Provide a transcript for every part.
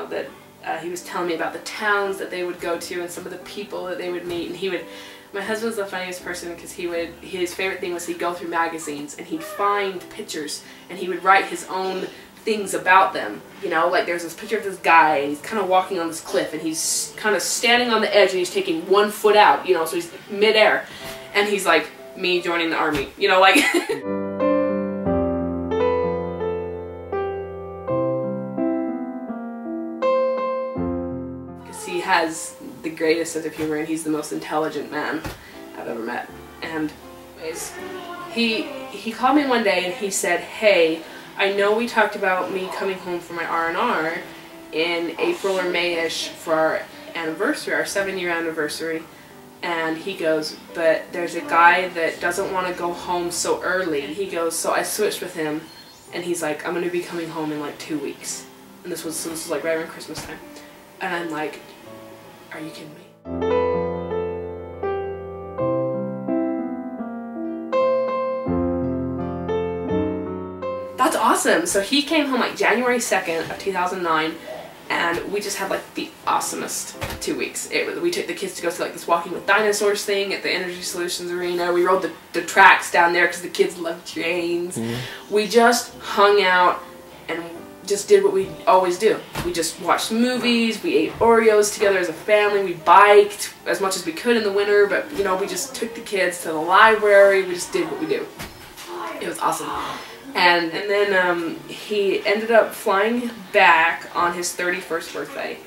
know, that he was telling me about the towns that they would go to and some of the people that they would meet, and he would, my husband's the funniest person because his favorite thing was he'd go through magazines and he'd find pictures and he would write his own things about them. You know, like there's this picture of this guy and he's kind of walking on this cliff and he's kind of standing on the edge and he's taking 1 foot out, you know, so he's midair, and he's like, me joining the army, you know, like. Because he has the greatest sense of humor and he's the most intelligent man I've ever met. And he called me one day and he said, hey, I know we talked about me coming home for my R&R in April or May-ish for our anniversary, our 7-year anniversary. And he goes, but there's a guy that doesn't want to go home so early. He goes, so I switched with him, and he's like, I'm going to be coming home in like 2 weeks. And this was like right around Christmas time. And I'm like, are you kidding me? That's awesome. So he came home like January 2nd of 2009. And we just had like the awesomest 2 weeks. We took the kids to go to like this Walking with Dinosaurs thing at the Energy Solutions Arena. We rode the tracks down there because the kids love trains. Mm-hmm. We just hung out and just did what we always do. We just watched movies, we ate Oreos together as a family, we biked as much as we could in the winter, but you know, we just took the kids to the library, we just did what we do. It was awesome. And then he ended up flying back on his 31st birthday,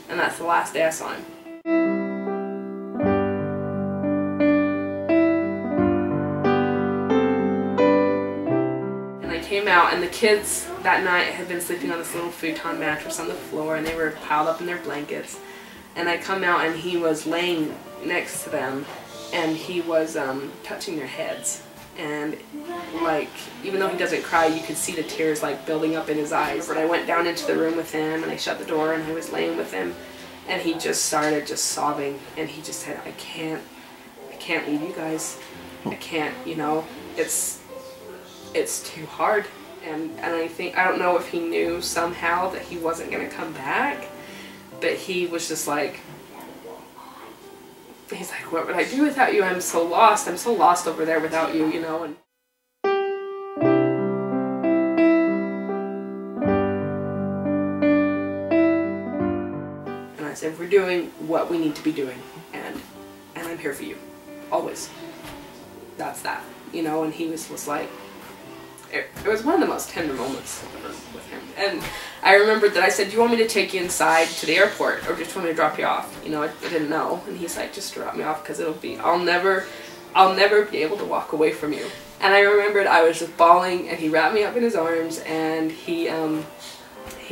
and that's the last day I saw him. And I came out, and the kids that night had been sleeping on this little futon mattress on the floor, and they were piled up in their blankets. And I come out, and he was laying next to them, and he was touching their heads. And like, even though he doesn't cry, you could see the tears like building up in his eyes. But I went down into the room with him and I shut the door and I was laying with him, and he just started just sobbing, and he just said, I can't leave you guys. I can't, you know, it's too hard. And I think, I don't know if he knew somehow that he wasn't gonna come back, but he was just like, he's like, what would I do without you? I'm so lost over there without you, you know. And I said, we're doing what we need to be doing, and I'm here for you, always. That's that, you know. And he was like, it was one of the most tender moments ever with him. And I remembered that I said, do you want me to take you inside to the airport, or just want me to drop you off? You know, I didn't know. And he's like, just drop me off, because I'll never be able to walk away from you. And I remembered I was just bawling, and he wrapped me up in his arms, and he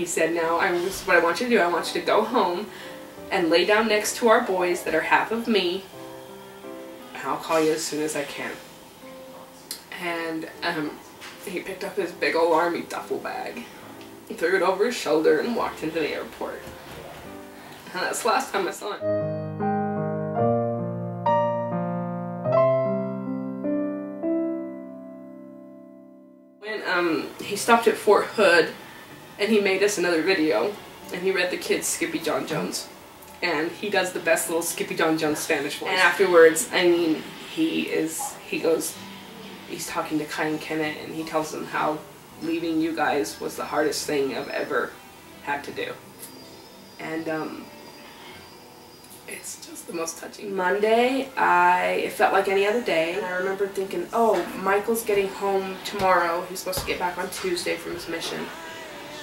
said, now, this is what I want you to do. I want you to go home and lay down next to our boys that are half of me, and I'll call you as soon as I can. And he picked up his big old army duffel bag, threw it over his shoulder, and walked into the airport. And that's the last time I saw him. When he stopped at Fort Hood, and he made us another video, and he read the kids Skippy John Jones. And he does the best little Skippy John Jones Spanish voice. And afterwards, I mean, he's talking to Kai and Kenneth, and he tells them how leaving you guys was the hardest thing I've ever had to do. And it's just the most touching. Monday, it felt like any other day. And I remember thinking, oh, Michael's getting home tomorrow. He's supposed to get back on Tuesday from his mission.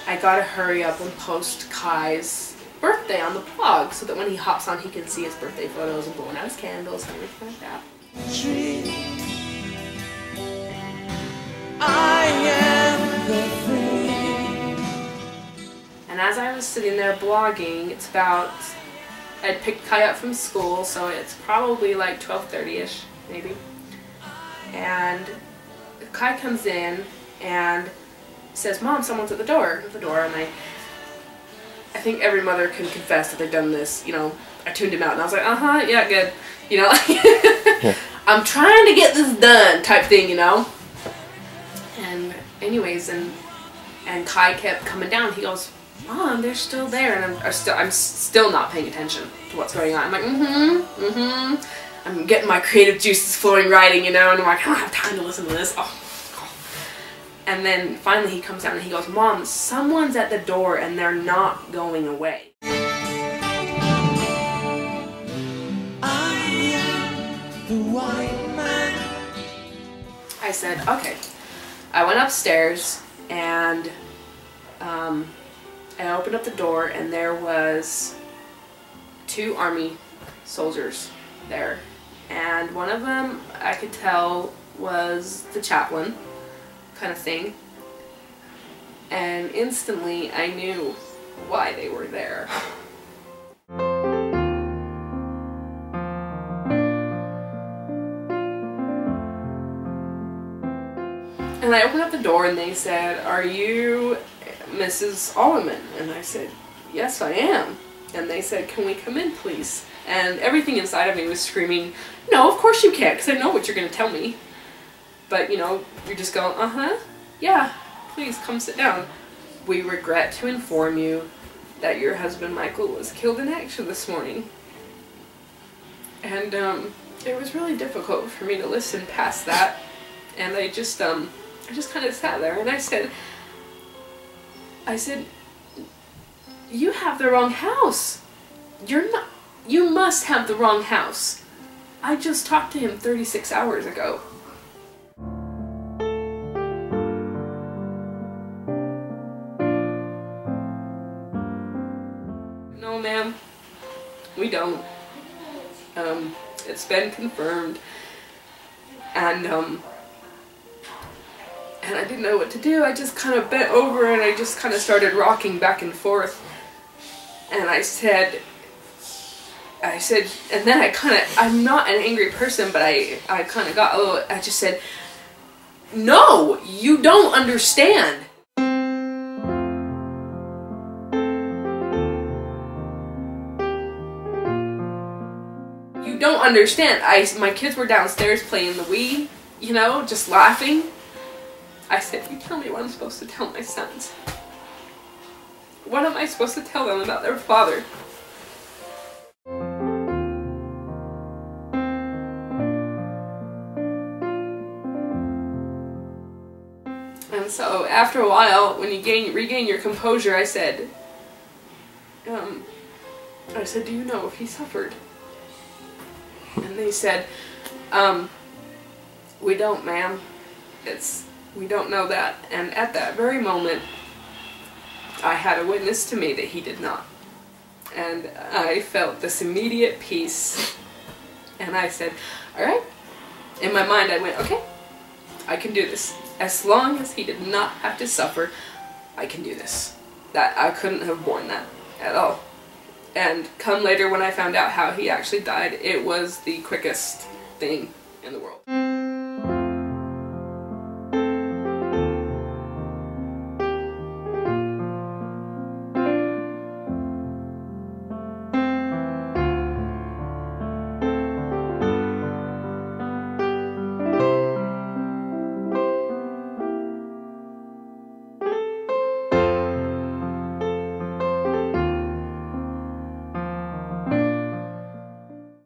I gotta hurry up and post Kai's birthday on the blog so that when he hops on, he can see his birthday photos and blowing out his candles and everything like that. I am the free. And as I was sitting there blogging, it's about, I'd picked Kai up from school, so it's probably like 12:30ish, maybe. And Kai comes in and says, Mom, someone's at the door. And I think every mother can confess that they've done this, you know. I tuned him out and I was like, yeah, good. You know, yeah. I'm trying to get this done type thing, you know. And anyways, and Kai kept coming down. He goes, Mom, they're still there. And I'm still not paying attention to what's going on. I'm like, I'm getting my creative juices flowing, writing, you know, and I'm like, I don't have time to listen to this. Oh. And then finally he comes down and he goes, Mom, someone's at the door and they're not going away. I said, okay. I went upstairs and I opened up the door and there was 2 army soldiers there. And one of them, I could tell, was the chaplain kind of thing. And instantly I knew why they were there. And I opened up the door and they said, "Are you Mrs. Alleman?" And I said, "Yes, I am." And they said, "Can we come in, please?" And everything inside of me was screaming, "No, of course you can't, because I know what you're going to tell me." But, you know, you're just going, yeah, please come sit down. "We regret to inform you that your husband Michael was killed in action this morning." And it was really difficult for me to listen past that. And I just kind of sat there and I said, "You have the wrong house. You must have the wrong house. I just talked to him 36 hours ago." "No, ma'am, we don't. It's been confirmed." And I didn't know what to do. I just kind of bent over and I just kind of started rocking back and forth. And I said, and then I'm not an angry person, but I kind of got a little, I just said, "No, you don't understand. You don't understand. My kids were downstairs playing the Wii, you know, just laughing." I said, "You tell me what I'm supposed to tell my sons. What am I supposed to tell them about their father?" And so after a while, when you regain your composure, I said, "Do you know if he suffered?" And they said, "We don't, ma'am. We don't know that." And at that very moment, I had a witness to me that he did not. And I felt this immediate peace. And I said, all right. In my mind, I went, okay, I can do this. As long as he did not have to suffer, I can do this. That I couldn't have borne that at all. And come later when I found out how he actually died, it was the quickest thing in the world.